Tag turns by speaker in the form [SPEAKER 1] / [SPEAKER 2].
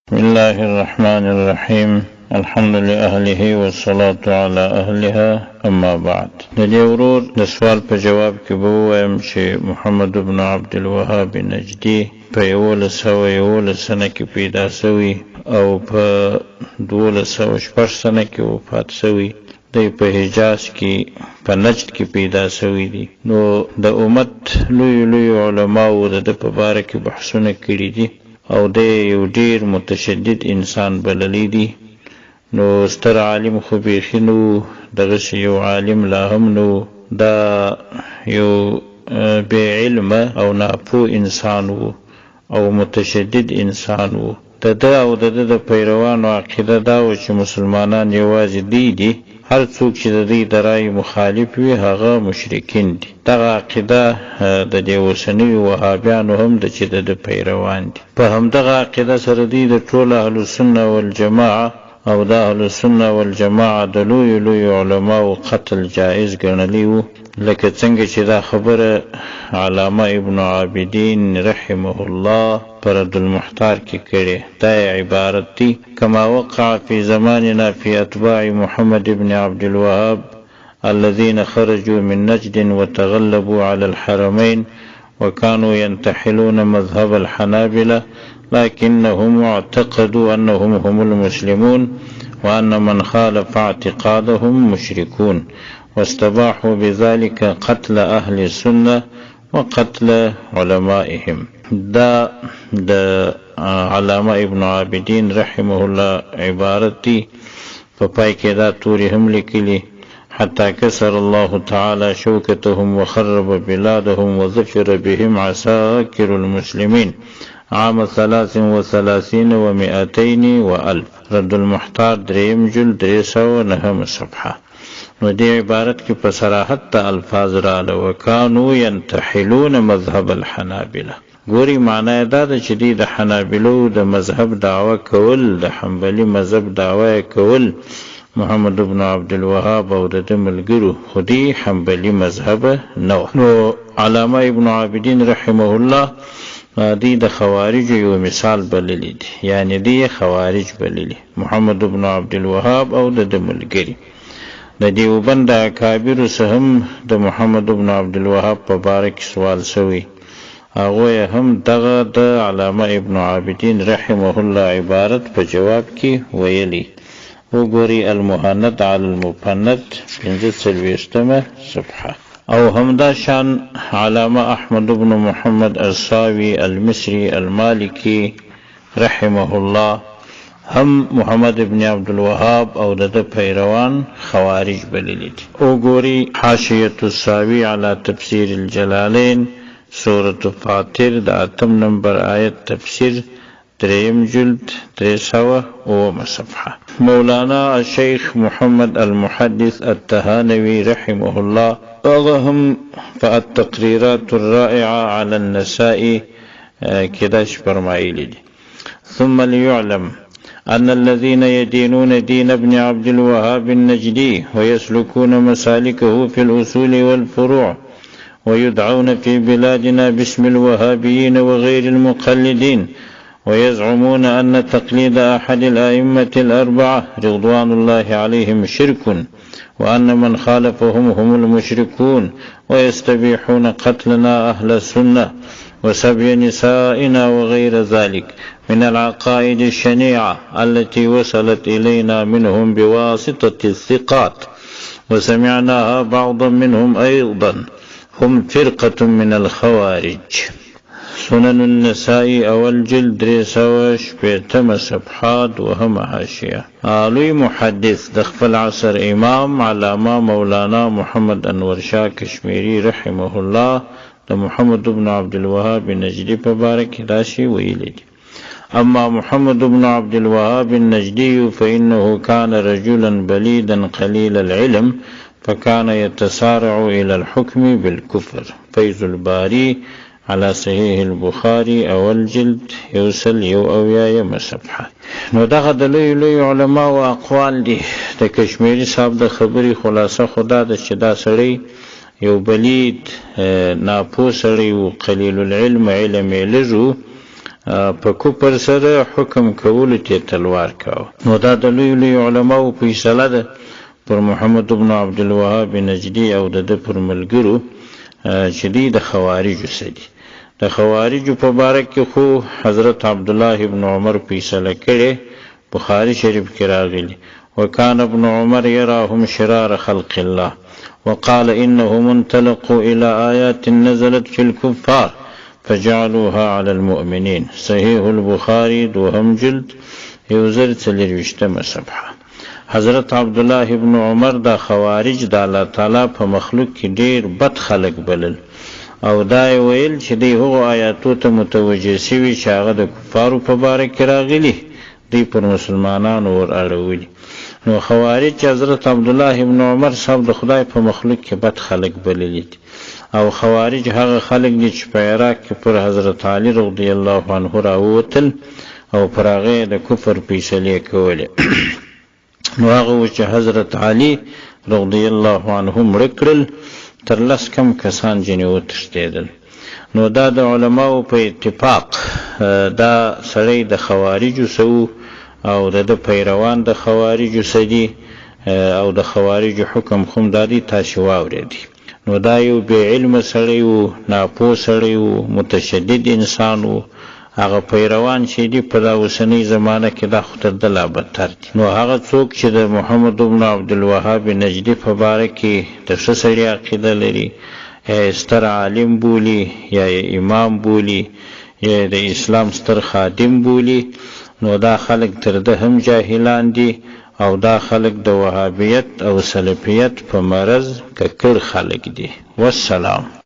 [SPEAKER 1] بسم الله الرحمن الرحيم الحمد لأهله والصلاة على أهلها أما بعد. د دې ورور د سوال په جواب کې به ووایم چې محمد بن عبد الوهاب نجدي په 1111 سنه کې پیدا شوی او په 1206 سنه کې وفات شوی. دی په حجاز کې په نجد کې پیدا شوی دی. نو د امت لوی علماو د په باره کې بحثونه کړي دي او د یو ډیر متشدد انسان بللی دی. نو ستر عالم خو بیخي نو دغه یو عالم لا هم نو دا یو بے علم او ناپو انسان وو او متشدد انسان وو. د او د پیروانو عقیده دا و چې مسلمانان یوازې دی هر څوک چې د دې درای مخالف وي هغه مشرکین دي. دغه عقیده د دې اوسنی وهابیانو هم د چې د پیروان دي. په همدغه عقیده سره دی د ټول اهل سنت والجماعه او د اهل سنت والجماعه د لوی علماء قتل جائز ګڼلی وو، لکه څنګه چې دا خبره علامه ابن عابدین رحمه الله پر رد المحتار کې کړي. دا عبارت دی: کما وقع فی زماننا فی اتباع محمد ابن عبد الوهاب الذين خرجوا من نجد وتغلبوا على الحرمين وكانوا ينتحلون مذهب الحنابلة لكنهم اعتقدوا أنهم هم المسلمون وأن من خالف اعتقادهم مشركون واستباحوا بذلك قتل أهل السنة وقتل علمائهم. دا علامه ابن عابدین رحمه الله عبارت دی. په پای کې دا توري هم لیکلي: حتى كسر الله تعالى شوكتهم وخرب بلادهم وظفر بهم عساكر المسلمين عام 33 و200 و1000. رد المحتار 3 جلد 309 صفحه. نو دې عبارت کې په صراحت ته الفاظ رااله: وكانوا ينتحلون مذهب الحنابلة. ګوري معنی دا ده چې د حنابلو د مذهب دعوه کول، د حنبلي مذهب دعوه کول محمد ابن عبد الوهاب او د ملګرو خودي حنبلي مذهب نو. علامه ابن عابدین رحمه الله دی د خوارج یو مثال بللی دی، یعنی دی خوارج بللی محمد ابن عبد الوهاب او د ملګری. د دیوبند اکابر سهم د محمد ابن عبد الوهاب په باره کې سوال شوی. هغه هم دغه د علامه ابن عابدین رحمه الله عبارت په جواب کې ویلی. وګوري المهند علی المفند 45 صفحه. او همدا شان علامه احمد بن محمد الصاوي المصري المالكي رحمه الله هم محمد ابن عبد الوهاب او د پیروان خوارج بللی دي. وګوري حاشیه الصاوي على تفسير الجلالين سورة فاطر د 8 نمبر آیت تفسیر 3 جلد 309 صفحه. مولانا الشيخ محمد المحدث التهانوي رحمه الله أغهم فالتقريرات الرائعة على النساء كداش فرمائيلي. ثم ليعلم أن الذين يدينون دين ابن عبد الوهاب النجدي ويسلكون مسالكه في الأصول والفروع ويدعون في بلادنا باسم الوهابيين وغير المقلدين ويزعمون أن تقليد أحد الأئمة الأربعة رضوان الله عليهم شرك وأن من خالفهم هم المشركون ويستبيحون قتلنا أهل السنة وسبي نسائنا وغير ذلك من العقائد الشنيعة التي وصلت إلينا منهم بواسطة الثقات وسمعناها بعضا منهم أيضا هم فرقة من الخوارج. سنن النسائی اول جلد 308 صفحات وهم حاشیه. لوی محدث د خپل عصر امام علامه مولانا محمد انور شاه کشمیری رحمه الله د محمد ابن عبد الوهاب نجدي په باره کې راشي ویلي دي: اما محمد ابن عبد الوهاب النجدي فانه كان رجلا بليدا قليل العلم فكان يتسارع الى الحكم بالكفر. فيض الباري على صحيح البخاري اول جلد يوصل يوم صفحه. نو دغه د لوی علماء او اقوال دي. د کشمیری صاحب د خبري خلاصه خدا د چې دا سړی یو بلید ناپوه سړی او قلیل العلم علم لږو په کفر سره حکم کولو ته تلوار کاوه. نو دا د لوی علماو فیصله ده پر محمد ابن عبد الوهاب نجدي او د پر ملګرو چې د خوارجو سدي. د خوارجو په باره کې خو حضرت عبد الله ابن عمر فیصله کړي، بخاری شریف کې راغلي. وكان ابن عمر يراهم شرار خلق الله وقال إنهم انطلقوا إلى آيات نزلت في الكفار فجعلوها على المؤمنين. صحيح البخاري دوهم جلد يوزر تلروشتم صفحه. حضرت عبدالله ابن عمر دا خوارج دا الله تعالی په مخلوق کې ډیر بد خلق بلل او دا ویل چې دی هغو آیاتو ته متوجه شوي چې هغه د کفارو په باره کې راغلي، دی پر مسلمانانو ور اړولي. نو خوارج حضرت عبدالله ابن عمر صاحب د خدای په مخلوق کې بد خلق بللی دي. او خوارج هغه خلق دي چې په عراق کې پر حضرت علی رضی الله عنه راووتل او پر هغه د کفر فیصلې کولې. نو هغه چې حضرت علی رضی الله عنه مړ کړل، تر لس کم کسان ځینې وتښتېدل. نو دا د علماو په اتفاق دا سړی د خوارجو سو او د پیروان د خوارجو سدي او د خوارجو حکم خم دادي تاسو واورېدي. نو دا یو بې علم سړی و، ناپوه سړی و، متشدد انسان و. هغه پیروان چې دي په دا اوسنۍ زمانه کې دا خو تر د لا بدتر دي. نو هغه څوک چې د محمد ابن عبد الوهاب نجدي په باره کې د ښه سړي عقیده لري، یا ستر عالم بولي، یا امام بولي، یا د اسلام ستر خادم بولي، نو دا خلق تر ده هم جاهلان دي او دا خلق د وهابیت او سلفیت په مرض ککړ خلق دي. والسلام.